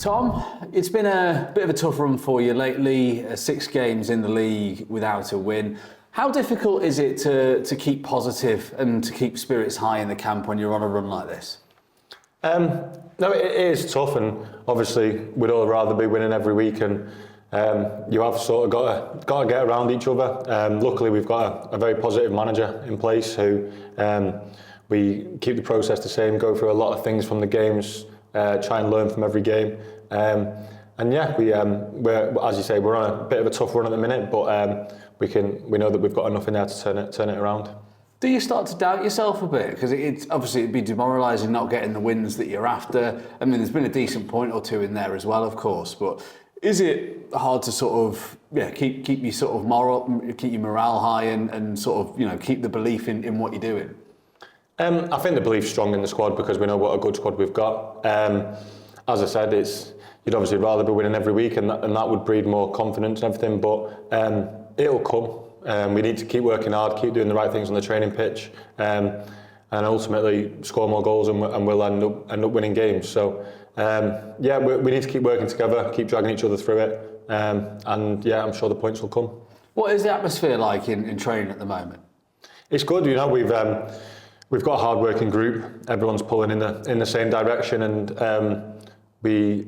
Tom, it's been a bit of a tough run for you lately, 6 games in the league without a win. How difficult is it to keep positive and to keep spirits high in the camp when you're on a run like this? No, it is tough, and obviously we'd all rather be winning every week, and you have sort of got to get around each other. Luckily, we've got a very positive manager in place who we keep the process the same, go through a lot of things from the games, try and learn from every game. And yeah, we're, as you say, we're on a bit of a tough run at the minute, but we know that we've got enough in there to turn it around. Do you start to doubt yourself a bit? Because obviously it'd be demoralising not getting the wins that you're after. I mean, there's been a decent point or two in there as well, of course, but is it hard to sort of keep your sort of keep your morale high and sort of keep the belief in what you're doing? I think the belief's strong in the squad because we know what a good squad we've got. As I said, you'd obviously rather be winning every week, and that would breed more confidence and everything. But it'll come. We need to keep working hard, keep doing the right things on the training pitch, and ultimately score more goals, and we'll end up winning games. So yeah, we need to keep working together, keep dragging each other through it, and yeah, I'm sure the points will come. What is the atmosphere like in training at the moment? It's good. We've got a hard-working group. Everyone's pulling in the same direction, and we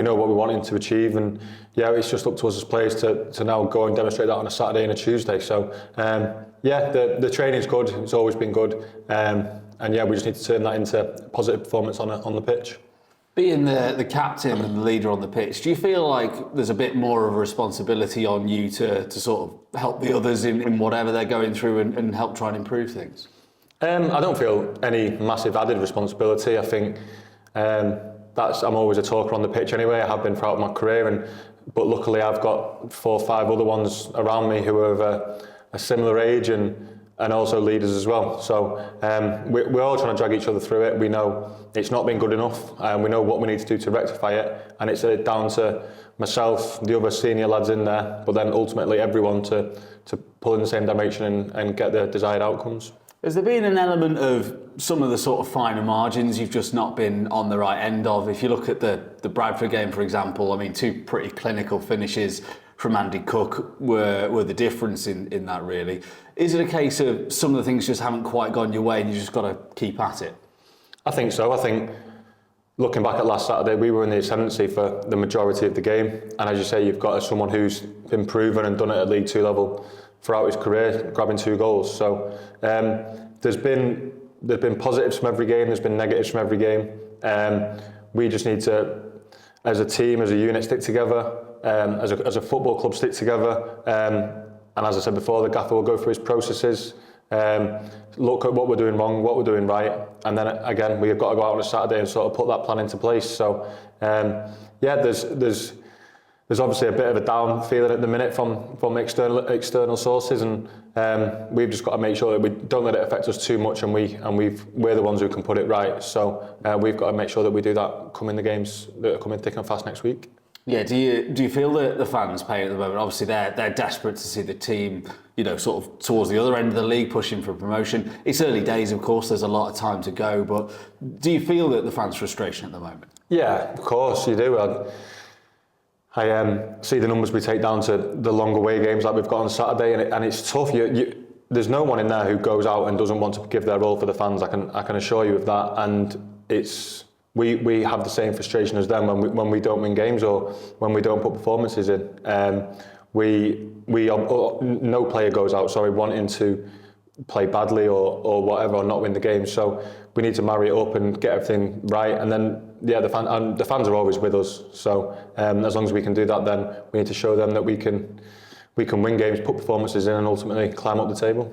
know what we're wanting to achieve, and yeah, it's just up to us as players to now go and demonstrate that on a Saturday and a Tuesday. So yeah, the training's good. It's always been good, and yeah, we just need to turn that into positive performance on the pitch. Being the captain and the leader on the pitch, do you feel like there's a bit more of a responsibility on you to sort of help the others in whatever they're going through and help try and improve things? I don't feel any massive added responsibility. I think I'm always a talker on the pitch anyway. I have been throughout my career, but luckily I've got 4 or 5 other ones around me who are of a similar age and also leaders as well. So we're all trying to drag each other through it. We know it's not been good enough, and we know what we need to do to rectify it. And it's down to myself, the other senior lads in there, but then ultimately everyone to pull in the same direction and get the desired outcomes. Has there been an element of some of the sort of finer margins you've just not been on the right end of? If you look at the Bradford game, for example, I mean, 2 pretty clinical finishes from Andy Cook were the difference in that, really. Is it a case of some of the things just haven't quite gone your way and you just got to keep at it? I think so. I think looking back at last Saturday, we were in the ascendancy for the majority of the game. And as you say, you've got someone who's been proven and done it at League 2 level throughout his career, grabbing 2 goals. So there's been positives from every game, there's been negatives from every game. We just need to, as a team, as a unit, stick together, as a football club, stick together. And as I said before, the gaffer will go through his processes, look at what we're doing wrong, what we're doing right, and then again, we've got to go out on a Saturday and sort of put that plan into place. So yeah, there's obviously a bit of a down feeling at the minute from external sources, and we've just got to make sure that we don't let it affect us too much, and we're the ones who can put it right. So we've got to make sure that we do that coming the games that are coming thick and fast next week. Yeah, do you feel that the fans pain at the moment? Obviously, they're desperate to see the team, sort of towards the other end of the league, pushing for promotion. It's early days, of course. There's a lot of time to go, but do you feel that the fans' frustration at the moment? Yeah, of course you do. I see the numbers we take down to the long away games like we've got on Saturday, and it's tough. There's no one in there who goes out and doesn't want to give their all for the fans. I can assure you of that, and we have the same frustration as them when we don't win games or when we don't put performances in. No player goes out wanting to play badly or whatever, or not win the game. So we need to marry it up and get everything right, and then yeah, the fans are always with us. So as long as we can do that, then we need to show them that we can win games, put performances in, and ultimately climb up the table.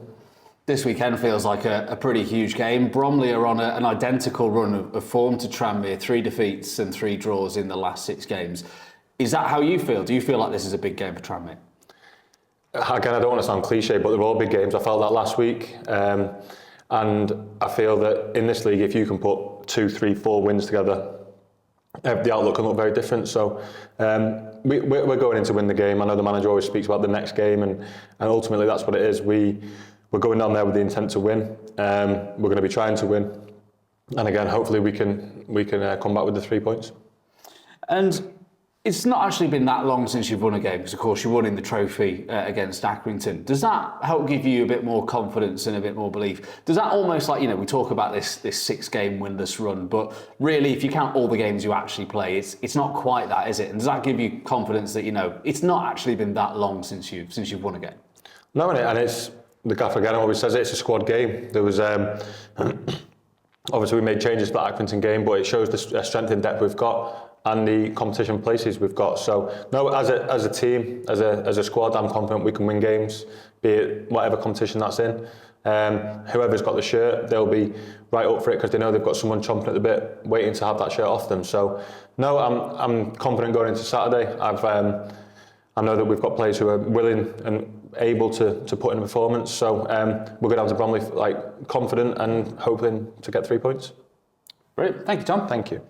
This weekend feels like a pretty huge game. Bromley are on an identical run of form to Tranmere, 3 defeats and 3 draws in the last 6 games. Is that how you feel? Do you feel like this is a big game for Tranmere? Again, I don't want to sound cliche, but they're all big games. I felt that last week. And I feel that in this league, if you can put 2, 3, 4 wins together, the outlook can look very different. So we're going in to win the game. I know the manager always speaks about the next game, and ultimately that's what it is. We're going down there with the intent to win. We're going to be trying to win, and again, hopefully we can come back with the 3 points. And it's not actually been that long since you've won a game, because of course you won in the trophy against Accrington. Does that help give you a bit more confidence and a bit more belief? Does that almost, like, we talk about this 6-game winless run, but really if you count all the games you actually play, it's not quite that, is it? And does that give you confidence that, it's not actually been that long since you've won a game? No, and it's, the gaffer again always says it's a squad game. There was, obviously we made changes to that Accrington game, but it shows the strength and depth we've got and the competition places we've got. So no, as a team, as a squad, I'm confident we can win games, be it whatever competition that's in. Whoever's got the shirt, they'll be right up for it because they know they've got someone chomping at the bit, waiting to have that shirt off them. So no, I'm confident going into Saturday. I know that we've got players who are willing and able to put in a performance. So we're going to have to Bromley confident and hoping to get 3 points. Brilliant. Thank you, Tom. Thank you.